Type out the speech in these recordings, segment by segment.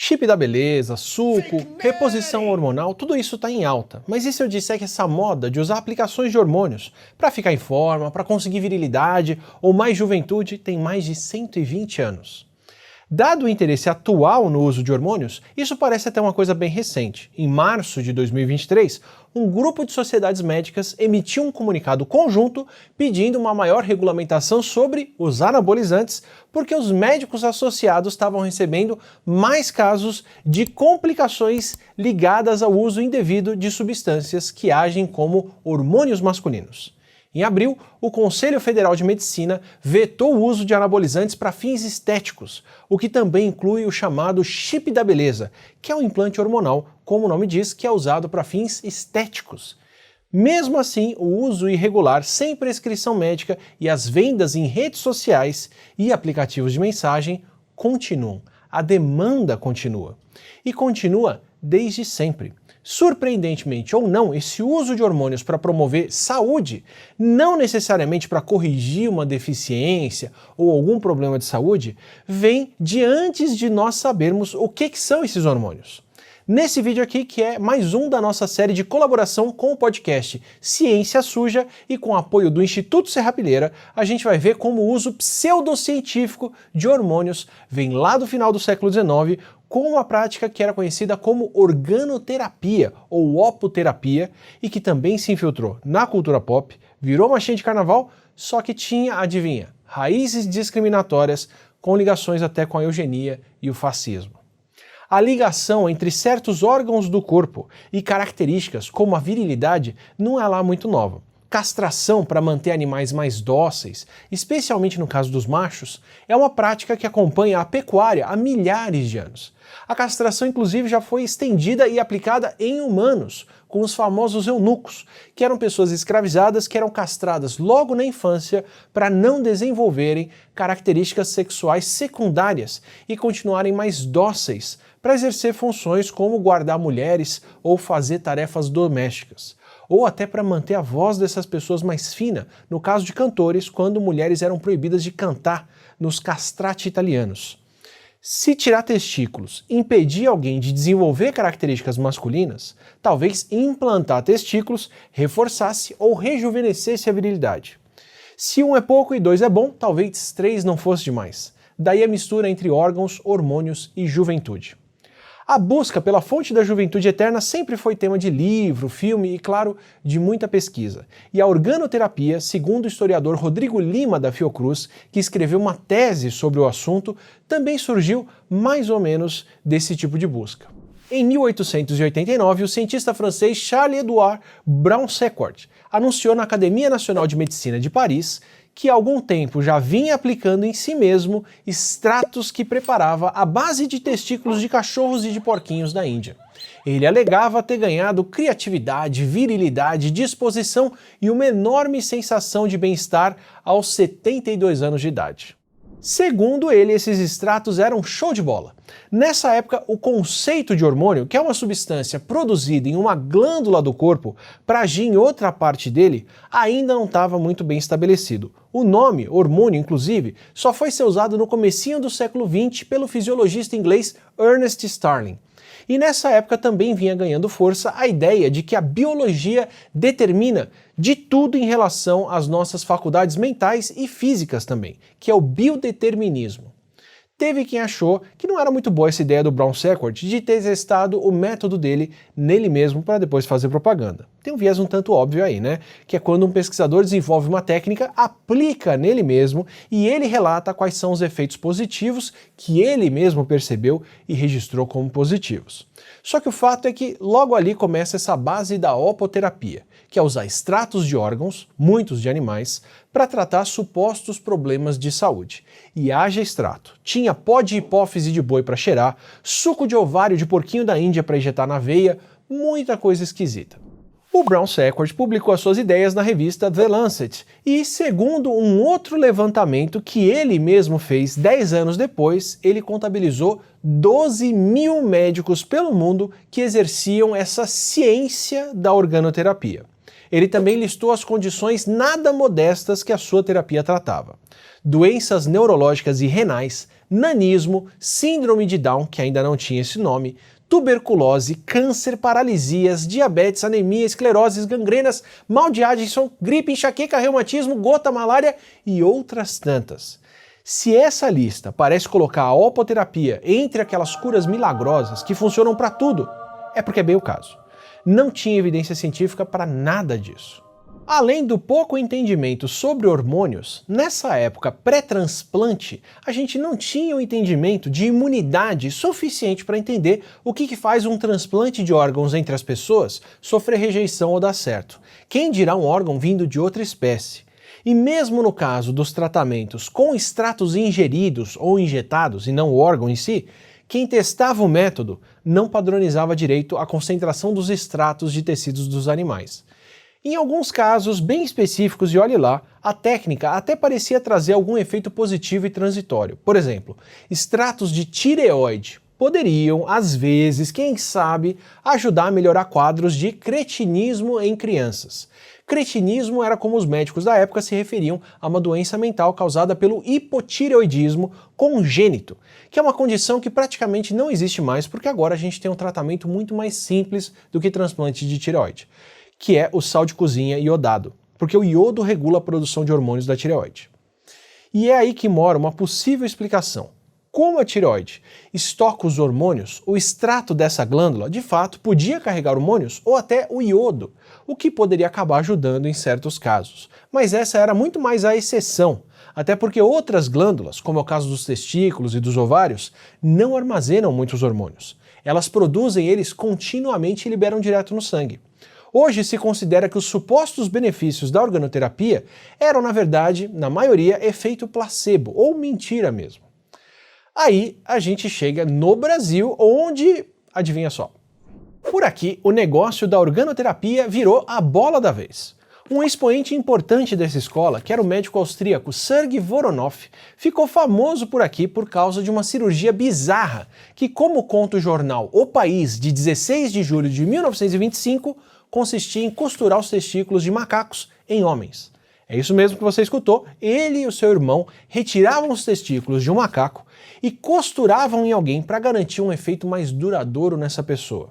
Chip da beleza, suco, reposição hormonal, tudo isso está em alta. Mas e se eu disser que essa moda de usar aplicações de hormônios para ficar em forma, para conseguir virilidade ou mais juventude tem mais de 120 anos? Dado o interesse atual no uso de hormônios, isso parece até uma coisa bem recente. Em março de 2023, um grupo de sociedades médicas emitiu um comunicado conjunto pedindo uma maior regulamentação sobre os anabolizantes, porque os médicos associados estavam recebendo mais casos de complicações ligadas ao uso indevido de substâncias que agem como hormônios masculinos. Em abril, o Conselho Federal de Medicina vetou o uso de anabolizantes para fins estéticos, o que também inclui o chamado chip da beleza, que é um implante hormonal, como o nome diz, que é usado para fins estéticos. Mesmo assim, o uso irregular sem prescrição médica e as vendas em redes sociais e aplicativos de mensagem continuam. A demanda continua. E continua desde sempre. Surpreendentemente ou não, esse uso de hormônios para promover saúde, não necessariamente para corrigir uma deficiência ou algum problema de saúde, vem de antes de nós sabermos o que são esses hormônios. Nesse vídeo aqui, que é mais um da nossa série de colaboração com o podcast Ciência Suja e com o apoio do Instituto Serrapilheira, a gente vai ver como o uso pseudocientífico de hormônios vem lá do final do século XIX com uma prática que era conhecida como organoterapia ou opoterapia e que também se infiltrou na cultura pop, virou machinha de carnaval, só que tinha, adivinha, raízes discriminatórias com ligações até com a eugenia e o fascismo. A ligação entre certos órgãos do corpo e características como a virilidade não é lá muito nova. Castração para manter animais mais dóceis, especialmente no caso dos machos, é uma prática que acompanha a pecuária há milhares de anos. A castração, inclusive, já foi estendida e aplicada em humanos, com os famosos eunucos, que eram pessoas escravizadas que eram castradas logo na infância para não desenvolverem características sexuais secundárias e continuarem mais dóceis para exercer funções como guardar mulheres ou fazer tarefas domésticas. Ou até para manter a voz dessas pessoas mais fina, no caso de cantores, quando mulheres eram proibidas de cantar nos castrati italianos. Se tirar testículos impedir alguém de desenvolver características masculinas, talvez implantar testículos reforçasse ou rejuvenescesse a virilidade. Se um é pouco e dois é bom, talvez três não fosse demais. Daí a mistura entre órgãos, hormônios e juventude. A busca pela fonte da juventude eterna sempre foi tema de livro, filme e, claro, de muita pesquisa. E a organoterapia, segundo o historiador Rodrigo Lima da Fiocruz, que escreveu uma tese sobre o assunto, também surgiu mais ou menos desse tipo de busca. Em 1889, o cientista francês Charles-Édouard Brown-Séquard anunciou na Academia Nacional de Medicina de Paris que há algum tempo já vinha aplicando em si mesmo extratos que preparava à base de testículos de cachorros e de porquinhos da Índia. Ele alegava ter ganhado criatividade, virilidade, disposição e uma enorme sensação de bem-estar aos 72 anos de idade. Segundo ele, esses extratos eram show de bola. Nessa época, o conceito de hormônio, que é uma substância produzida em uma glândula do corpo para agir em outra parte dele, ainda não estava muito bem estabelecido. O nome, hormônio inclusive, só foi ser usado no comecinho do século XX pelo fisiologista inglês Ernest Starling. E nessa época também vinha ganhando força a ideia de que a biologia determina de tudo em relação às nossas faculdades mentais e físicas também, que é o biodeterminismo. Teve quem achou que não era muito boa essa ideia do Brown-Séquard de ter testado o método dele nele mesmo para depois fazer propaganda. Tem um viés um tanto óbvio aí, né? Que é quando um pesquisador desenvolve uma técnica, aplica nele mesmo e ele relata quais são os efeitos positivos que ele mesmo percebeu e registrou como positivos. Só que o fato é que logo ali começa essa base da opoterapia, que é usar extratos de órgãos, muitos de animais, para tratar supostos problemas de saúde. E haja extrato. Tinha pó de hipófise de boi para cheirar, suco de ovário de porquinho da Índia para injetar na veia, muita coisa esquisita. O Brown-Séquard publicou as suas ideias na revista The Lancet e, segundo um outro levantamento que ele mesmo fez 10 anos depois, ele contabilizou 12 mil médicos pelo mundo que exerciam essa ciência da organoterapia. Ele também listou as condições nada modestas que a sua terapia tratava: doenças neurológicas e renais, nanismo, síndrome de Down, que ainda não tinha esse nome, tuberculose, câncer, paralisias, diabetes, anemia, esclerose, gangrenas, mal de Addison, gripe, enxaqueca, reumatismo, gota, malária e outras tantas. Se essa lista parece colocar a opoterapia entre aquelas curas milagrosas que funcionam para tudo, é porque é bem o caso. Não tinha evidência científica para nada disso. Além do pouco entendimento sobre hormônios, nessa época pré-transplante, a gente não tinha o entendimento de imunidade suficiente para entender o que faz um transplante de órgãos entre as pessoas sofrer rejeição ou dar certo. Quem dirá um órgão vindo de outra espécie? E mesmo no caso dos tratamentos com extratos ingeridos ou injetados e não o órgão em si, quem testava o método não padronizava direito a concentração dos extratos de tecidos dos animais. Em alguns casos bem específicos, e olhe lá, a técnica até parecia trazer algum efeito positivo e transitório. Por exemplo, extratos de tireoide poderiam, às vezes, quem sabe, ajudar a melhorar quadros de cretinismo em crianças. Cretinismo era como os médicos da época se referiam a uma doença mental causada pelo hipotireoidismo congênito, que é uma condição que praticamente não existe mais porque agora a gente tem um tratamento muito mais simples do que transplante de tireoide, que é o sal de cozinha iodado, porque o iodo regula a produção de hormônios da tireoide. E é aí que mora uma possível explicação. Como a tireoide estoca os hormônios, o extrato dessa glândula, de fato, podia carregar hormônios ou até o iodo, o que poderia acabar ajudando em certos casos. Mas essa era muito mais a exceção, até porque outras glândulas, como é o caso dos testículos e dos ovários, não armazenam muitos hormônios. Elas produzem eles continuamente e liberam direto no sangue. Hoje se considera que os supostos benefícios da organoterapia eram, na verdade, na maioria, efeito placebo, ou mentira mesmo. Aí a gente chega no Brasil, onde, adivinha só, por aqui o negócio da organoterapia virou a bola da vez. Um expoente importante dessa escola, que era o médico austríaco Sergei Voronoff, ficou famoso por aqui por causa de uma cirurgia bizarra, que, como conta o jornal O País, de 16 de julho de 1925, consistia em costurar os testículos de macacos em homens. É isso mesmo que você escutou, ele e o seu irmão retiravam os testículos de um macaco e costuravam em alguém para garantir um efeito mais duradouro nessa pessoa.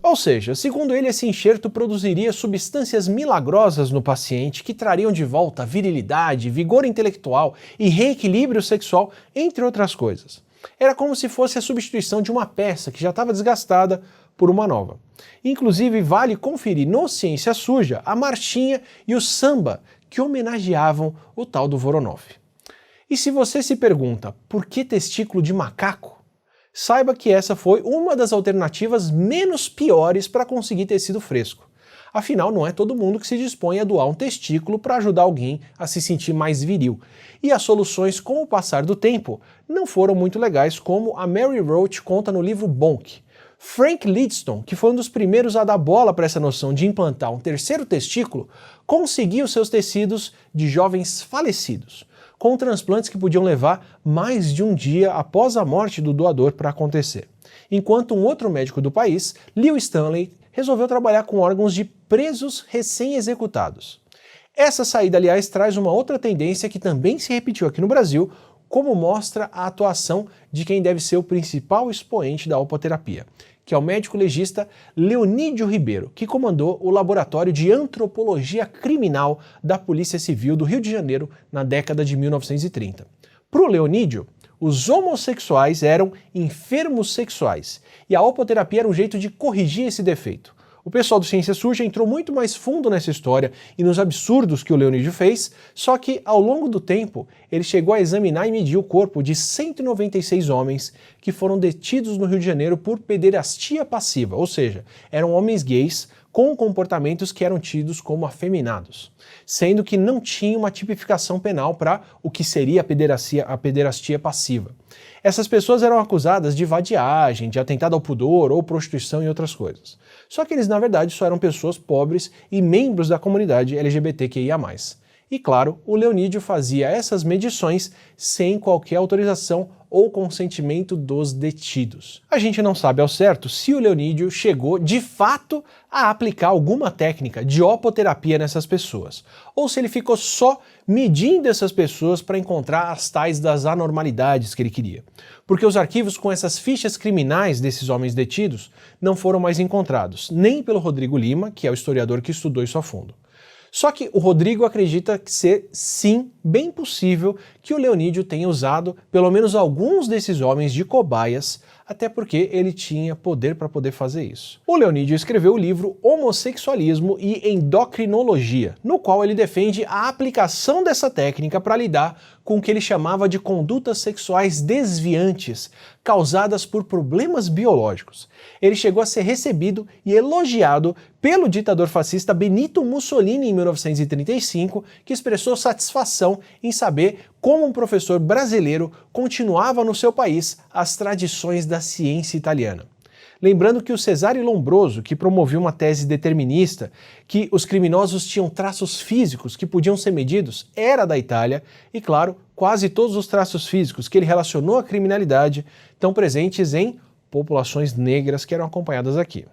Ou seja, segundo ele, esse enxerto produziria substâncias milagrosas no paciente que trariam de volta virilidade, vigor intelectual e reequilíbrio sexual, entre outras coisas. Era como se fosse a substituição de uma peça que já estava desgastada por uma nova. Inclusive, vale conferir no Ciência Suja a marchinha e o samba que homenageavam o tal do Voronoff. E se você se pergunta por que testículo de macaco, saiba que essa foi uma das alternativas menos piores para conseguir tecido fresco. Afinal, não é todo mundo que se dispõe a doar um testículo para ajudar alguém a se sentir mais viril. E as soluções, com o passar do tempo, não foram muito legais, como a Mary Roach conta no livro Bonk. Frank Lidston, que foi um dos primeiros a dar bola para essa noção de implantar um terceiro testículo, conseguiu seus tecidos de jovens falecidos, com transplantes que podiam levar mais de um dia após a morte do doador para acontecer. Enquanto um outro médico do país, Leo Stanley, resolveu trabalhar com órgãos de presos recém-executados. Essa saída, aliás, traz uma outra tendência que também se repetiu aqui no Brasil, como mostra a atuação de quem deve ser o principal expoente da opoterapia, que é o médico legista Leonídio Ribeiro, que comandou o Laboratório de Antropologia Criminal da Polícia Civil do Rio de Janeiro na década de 1930. Para o Leonídio, os homossexuais eram enfermos sexuais, e a opoterapia era um jeito de corrigir esse defeito. O pessoal do Ciência Suja entrou muito mais fundo nessa história e nos absurdos que o Leonídio fez, só que ao longo do tempo ele chegou a examinar e medir o corpo de 196 homens que foram detidos no Rio de Janeiro por pederastia passiva, ou seja, eram homens gays com comportamentos que eram tidos como afeminados, sendo que não tinha uma tipificação penal para o que seria a pederastia passiva. Essas pessoas eram acusadas de vadiagem, de atentado ao pudor ou prostituição e outras coisas. Só que eles, na verdade, só eram pessoas pobres e membros da comunidade LGBTQIA+. E claro, o Leonídio fazia essas medições sem qualquer autorização ou consentimento dos detidos. A gente não sabe ao certo se o Leonídio chegou de fato a aplicar alguma técnica de opoterapia nessas pessoas, ou se ele ficou só medindo essas pessoas para encontrar as tais das anormalidades que ele queria. Porque os arquivos com essas fichas criminais desses homens detidos não foram mais encontrados, nem pelo Rodrigo Lima, que é o historiador que estudou isso a fundo. Só que o Rodrigo acredita ser, sim, bem possível que o Leonídio tenha usado pelo menos alguns desses homens de cobaias, até porque ele tinha poder para poder fazer isso. O Leonídio escreveu o livro Homossexualismo e Endocrinologia, no qual ele defende a aplicação dessa técnica para lidar com o que ele chamava de condutas sexuais desviantes, causadas por problemas biológicos. Ele chegou a ser recebido e elogiado pelo ditador fascista Benito Mussolini em 1935, que expressou satisfação em saber como um professor brasileiro continuava no seu país as tradições da ciência italiana. Lembrando que o Cesare Lombroso, que promovia uma tese determinista, que os criminosos tinham traços físicos que podiam ser medidos, era da Itália, e claro, quase todos os traços físicos que ele relacionou à criminalidade estão presentes em populações negras que eram acompanhadas aqui.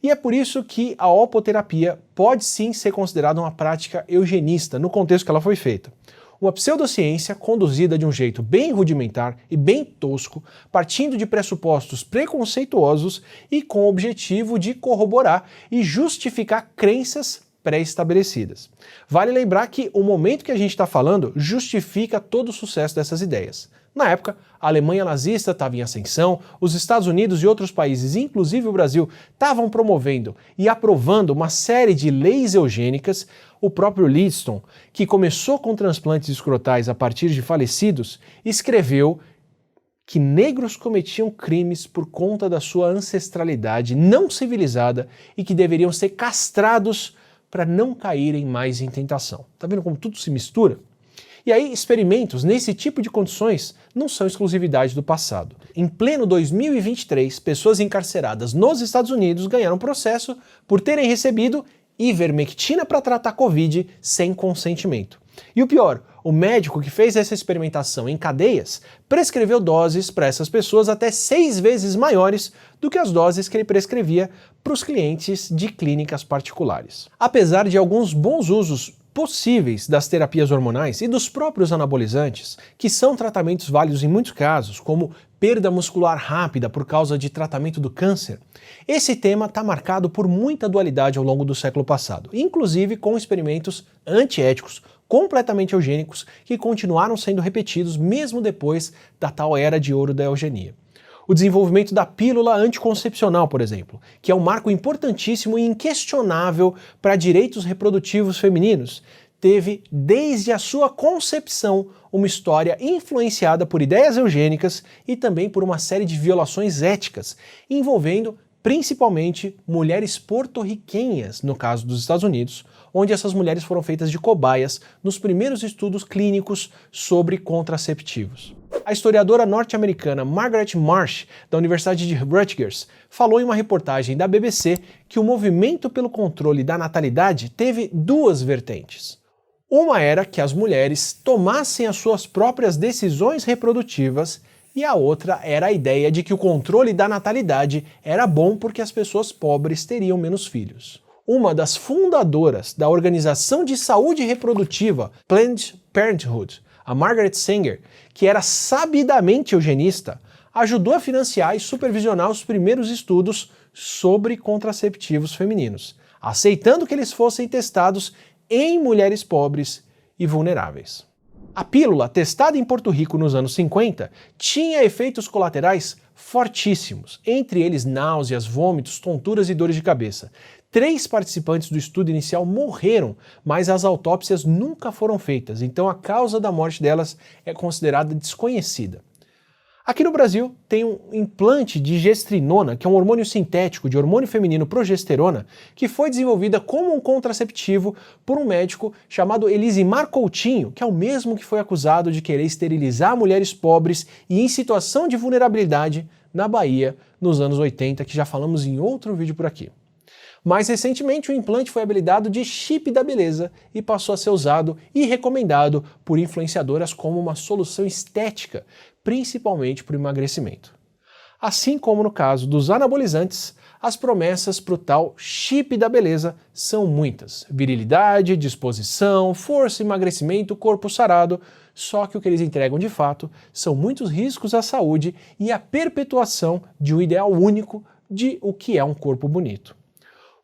E é por isso que a opoterapia pode sim ser considerada uma prática eugenista no contexto que ela foi feita. Uma pseudociência conduzida de um jeito bem rudimentar e bem tosco, partindo de pressupostos preconceituosos e com o objetivo de corroborar e justificar crenças pré-estabelecidas. Vale lembrar que o momento que a gente está falando justifica todo o sucesso dessas ideias. Na época, a Alemanha nazista estava em ascensão, os Estados Unidos e outros países, inclusive o Brasil, estavam promovendo e aprovando uma série de leis eugênicas. O próprio Lidstone, que começou com transplantes escrotais a partir de falecidos, escreveu que negros cometiam crimes por conta da sua ancestralidade não civilizada e que deveriam ser castrados para não caírem mais em tentação. Tá vendo como tudo se mistura? E aí, experimentos nesse tipo de condições não são exclusividade do passado. Em pleno 2023, pessoas encarceradas nos Estados Unidos ganharam processo por terem recebido ivermectina para tratar Covid sem consentimento. E o pior, o médico que fez essa experimentação em cadeias prescreveu doses para essas pessoas até 6 vezes maiores do que as doses que ele prescrevia para os clientes de clínicas particulares. Apesar de alguns bons usos possíveis das terapias hormonais e dos próprios anabolizantes, que são tratamentos válidos em muitos casos, como perda muscular rápida por causa de tratamento do câncer, esse tema está marcado por muita dualidade ao longo do século passado, inclusive com experimentos antiéticos, completamente eugênicos, que continuaram sendo repetidos mesmo depois da tal era de ouro da eugenia. O desenvolvimento da pílula anticoncepcional, por exemplo, que é um marco importantíssimo e inquestionável para direitos reprodutivos femininos, teve desde a sua concepção uma história influenciada por ideias eugênicas e também por uma série de violações éticas, envolvendo principalmente mulheres porto-riquenhas, no caso dos Estados Unidos, onde essas mulheres foram feitas de cobaias nos primeiros estudos clínicos sobre contraceptivos. A historiadora norte-americana Margaret Marsh, da Universidade de Rutgers, falou em uma reportagem da BBC que o movimento pelo controle da natalidade teve 2 vertentes. Uma era que as mulheres tomassem as suas próprias decisões reprodutivas e a outra era a ideia de que o controle da natalidade era bom porque as pessoas pobres teriam menos filhos. Uma das fundadoras da Organização de Saúde Reprodutiva Planned Parenthood, a Margaret Sanger, que era sabidamente eugenista, ajudou a financiar e supervisionar os primeiros estudos sobre contraceptivos femininos, aceitando que eles fossem testados em mulheres pobres e vulneráveis. A pílula, testada em Porto Rico nos anos 50, tinha efeitos colaterais fortíssimos, entre eles náuseas, vômitos, tonturas e dores de cabeça. 3 participantes do estudo inicial morreram, mas as autópsias nunca foram feitas, então a causa da morte delas é considerada desconhecida. Aqui no Brasil tem um implante de gestrinona, que é um hormônio sintético de hormônio feminino progesterona, que foi desenvolvida como um contraceptivo por um médico chamado Elisimar Coutinho, que é o mesmo que foi acusado de querer esterilizar mulheres pobres e em situação de vulnerabilidade na Bahia nos anos 80, que já falamos em outro vídeo por aqui. Mais recentemente, o implante foi habilitado de chip da beleza e passou a ser usado e recomendado por influenciadoras como uma solução estética, principalmente para o emagrecimento. Assim como no caso dos anabolizantes, as promessas para o tal chip da beleza são muitas. Virilidade, disposição, força, emagrecimento, corpo sarado. Só que o que eles entregam de fato são muitos riscos à saúde e a perpetuação de um ideal único de o que é um corpo bonito.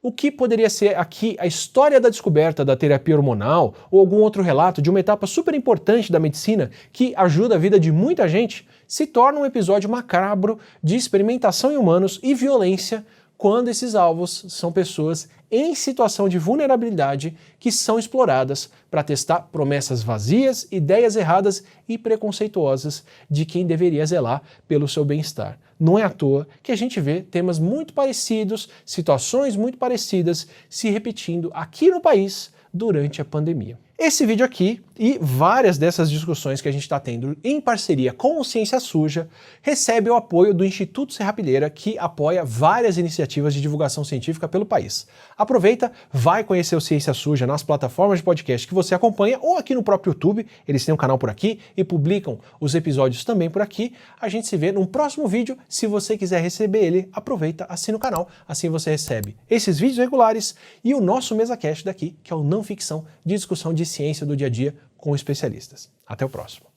O que poderia ser aqui a história da descoberta da terapia hormonal ou algum outro relato de uma etapa super importante da medicina que ajuda a vida de muita gente, se torna um episódio macabro de experimentação em humanos e violência quando esses alvos são pessoas em situação de vulnerabilidade que são exploradas para testar promessas vazias, ideias erradas e preconceituosas de quem deveria zelar pelo seu bem-estar. Não é à toa que a gente vê temas muito parecidos, situações muito parecidas se repetindo aqui no país durante a pandemia. Esse vídeo aqui e várias dessas discussões que a gente está tendo em parceria com o Ciência Suja recebe o apoio do Instituto Serrapilheira, que apoia várias iniciativas de divulgação científica pelo país. Aproveita, vai conhecer o Ciência Suja nas plataformas de podcast que você acompanha ou aqui no próprio YouTube, eles têm um canal por aqui e publicam os episódios também por aqui. A gente se vê num próximo vídeo. Se você quiser receber ele, aproveita, assina o canal, assim você recebe esses vídeos regulares e o nosso MesaCast daqui, que é o Não Ficção, de discussão de ciência do dia a dia com especialistas. Até o próximo.